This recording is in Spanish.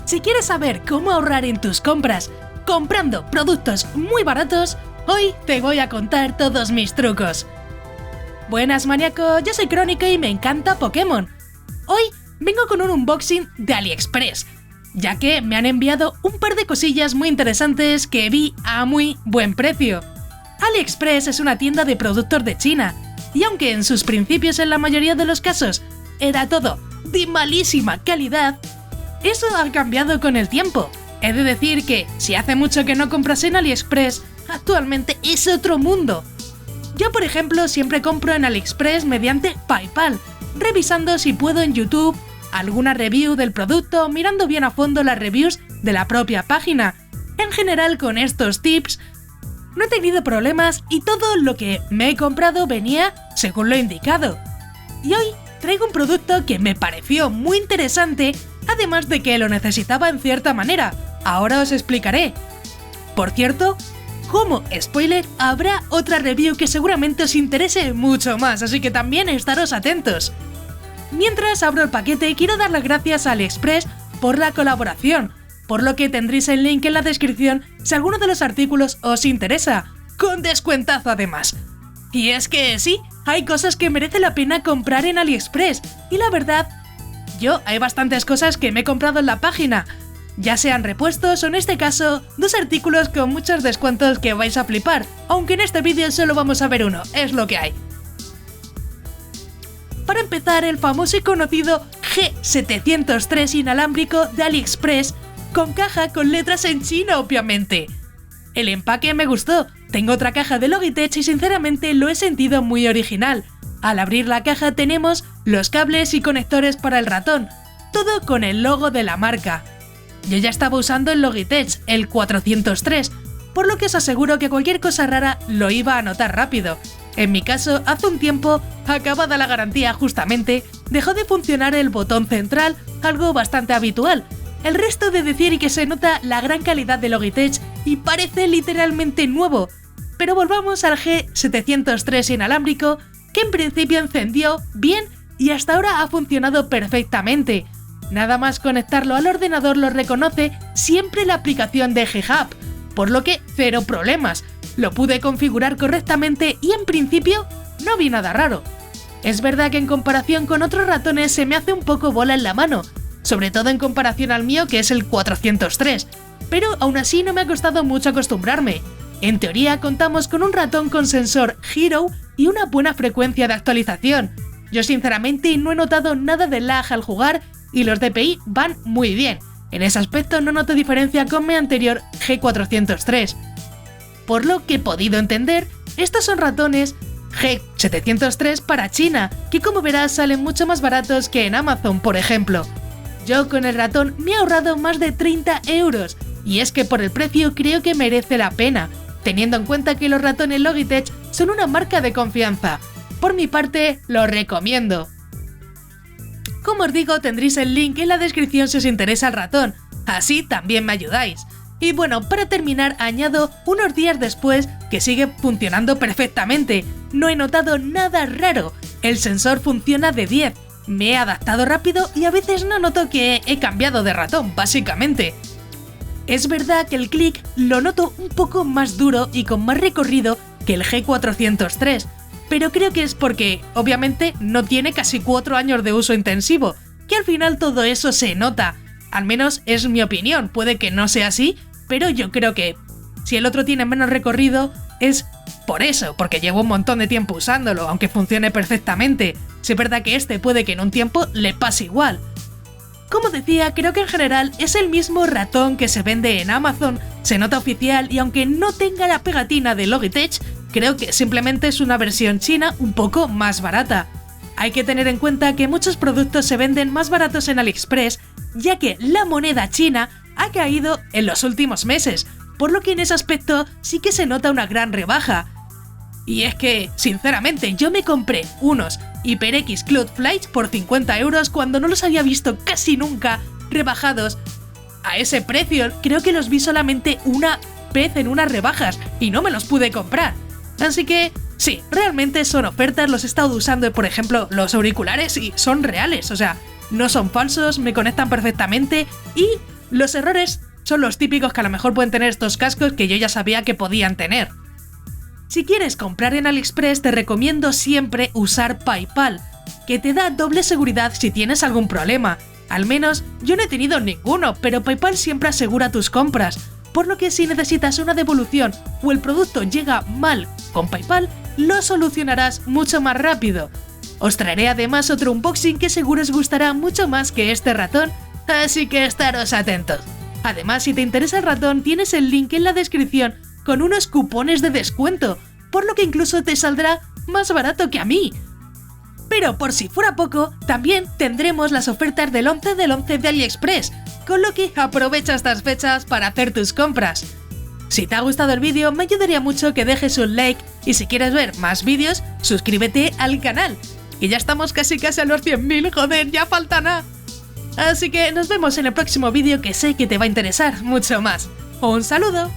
Si quieres saber cómo ahorrar en tus compras comprando productos muy baratos, hoy te voy a contar todos mis trucos. Buenas maníaco, yo soy Crónica y me encanta Pokémon. Hoy vengo con un unboxing de AliExpress, ya que me han enviado un par de cosillas muy interesantes que vi a muy buen precio. AliExpress es una tienda de productos de China, y aunque en sus principios en la mayoría de los casos era todo de malísima calidad, eso ha cambiado con el tiempo. He de decir que si hace mucho que no compras en AliExpress, actualmente es otro mundo. Yo, por ejemplo, siempre compro en AliExpress mediante PayPal, revisando si puedo en YouTube alguna review del producto, mirando bien a fondo las reviews de la propia página. En general, con estos tips no he tenido problemas y todo lo que me he comprado venía según lo indicado. Y hoy traigo un producto que me pareció muy interesante, además de que lo necesitaba en cierta manera. Ahora os explicaré. Por cierto, como spoiler, habrá otra review que seguramente os interese mucho más, así que también estaros atentos. Mientras abro el paquete, quiero dar las gracias a AliExpress por la colaboración, por lo que tendréis el link en la descripción si alguno de los artículos os interesa, con descuentazo además. Y es que sí, hay cosas que merece la pena comprar en AliExpress, y la verdad, hay bastantes cosas que me he comprado en la página, ya sean repuestos o en este caso, dos artículos con muchos descuentos que vais a flipar, aunque en este vídeo solo vamos a ver uno, es lo que hay. Para empezar, el famoso y conocido G703 inalámbrico de AliExpress, con caja con letras en chino obviamente. El empaque me gustó, tengo otra caja de Logitech y sinceramente lo he sentido muy original. Al abrir la caja tenemos los cables y conectores para el ratón, todo con el logo de la marca. Yo ya estaba usando el Logitech, el 403, por lo que os aseguro que cualquier cosa rara lo iba a notar rápido. En mi caso, hace un tiempo, acabada la garantía justamente, dejó de funcionar el botón central, algo bastante habitual. El resto de decir que se nota la gran calidad de Logitech y parece literalmente nuevo. Pero volvamos al G703 inalámbrico, que en principio encendió bien y hasta ahora ha funcionado perfectamente. Nada más conectarlo al ordenador lo reconoce siempre la aplicación de G-Hub, por lo que cero problemas. Lo pude configurar correctamente y en principio no vi nada raro. Es verdad que en comparación con otros ratones se me hace un poco bola en la mano, sobre todo en comparación al mío que es el 403, pero aún así no me ha costado mucho acostumbrarme. En teoría contamos con un ratón con sensor Hero y una buena frecuencia de actualización. Yo sinceramente no he notado nada de lag al jugar y los DPI van muy bien. En ese aspecto no noto diferencia con mi anterior G403. Por lo que he podido entender, estos son ratones G703 para China, que como verás salen mucho más baratos que en Amazon, por ejemplo. Yo con el ratón me he ahorrado más de 30 €, y es que por el precio creo que merece la pena, teniendo en cuenta que los ratones Logitech son una marca de confianza. Por mi parte, lo recomiendo. Como os digo, tendréis el link en la descripción si os interesa el ratón, así también me ayudáis. Y bueno, para terminar añado unos días después que sigue funcionando perfectamente, no he notado nada raro, el sensor funciona de 10, me he adaptado rápido y a veces no noto que he cambiado de ratón, básicamente. Es verdad que el clic lo noto un poco más duro y con más recorrido que el G403, pero creo que es porque, obviamente, no tiene casi 4 años de uso intensivo, que al final todo eso se nota. Al menos es mi opinión, puede que no sea así, pero yo creo que si el otro tiene menos recorrido es por eso, porque llevo un montón de tiempo usándolo, aunque funcione perfectamente. Si es verdad que este puede que en un tiempo le pase igual. Como decía, creo que en general es el mismo ratón que se vende en Amazon, se nota oficial y aunque no tenga la pegatina de Logitech, creo que simplemente es una versión china un poco más barata. Hay que tener en cuenta que muchos productos se venden más baratos en AliExpress, ya que la moneda china ha caído en los últimos meses, por lo que en ese aspecto sí que se nota una gran rebaja. Y es que, sinceramente, yo me compré unos HyperX Cloud Flights por 50 € cuando no los había visto casi nunca rebajados a ese precio. Creo que los vi solamente una vez en unas rebajas y no me los pude comprar. Así que sí, realmente son ofertas, los he estado usando, por ejemplo, los auriculares y son reales, o sea, no son falsos, me conectan perfectamente y Los errores son los típicos que a lo mejor pueden tener estos cascos que yo ya sabía que podían tener. Si quieres comprar en AliExpress te recomiendo siempre usar PayPal, que te da doble seguridad si tienes algún problema. Al menos yo no he tenido ninguno, pero PayPal siempre asegura tus compras, por lo que si necesitas una devolución o el producto llega mal con PayPal, lo solucionarás mucho más rápido. Os traeré además otro unboxing que seguro os gustará mucho más que este ratón, así que estaros atentos. Además, si te interesa el ratón, tienes el link en la descripción con unos cupones de descuento, por lo que incluso te saldrá más barato que a mí. Pero por si fuera poco, también tendremos las ofertas del 11 del 11 de AliExpress, con lo que aprovecha estas fechas para hacer tus compras. Si te ha gustado el vídeo, me ayudaría mucho que dejes un like y si quieres ver más vídeos, suscríbete al canal. Que ya estamos casi a los 100.000, joder, ya falta nada. Así que nos vemos en el próximo vídeo que sé que te va a interesar mucho más. ¡Un saludo!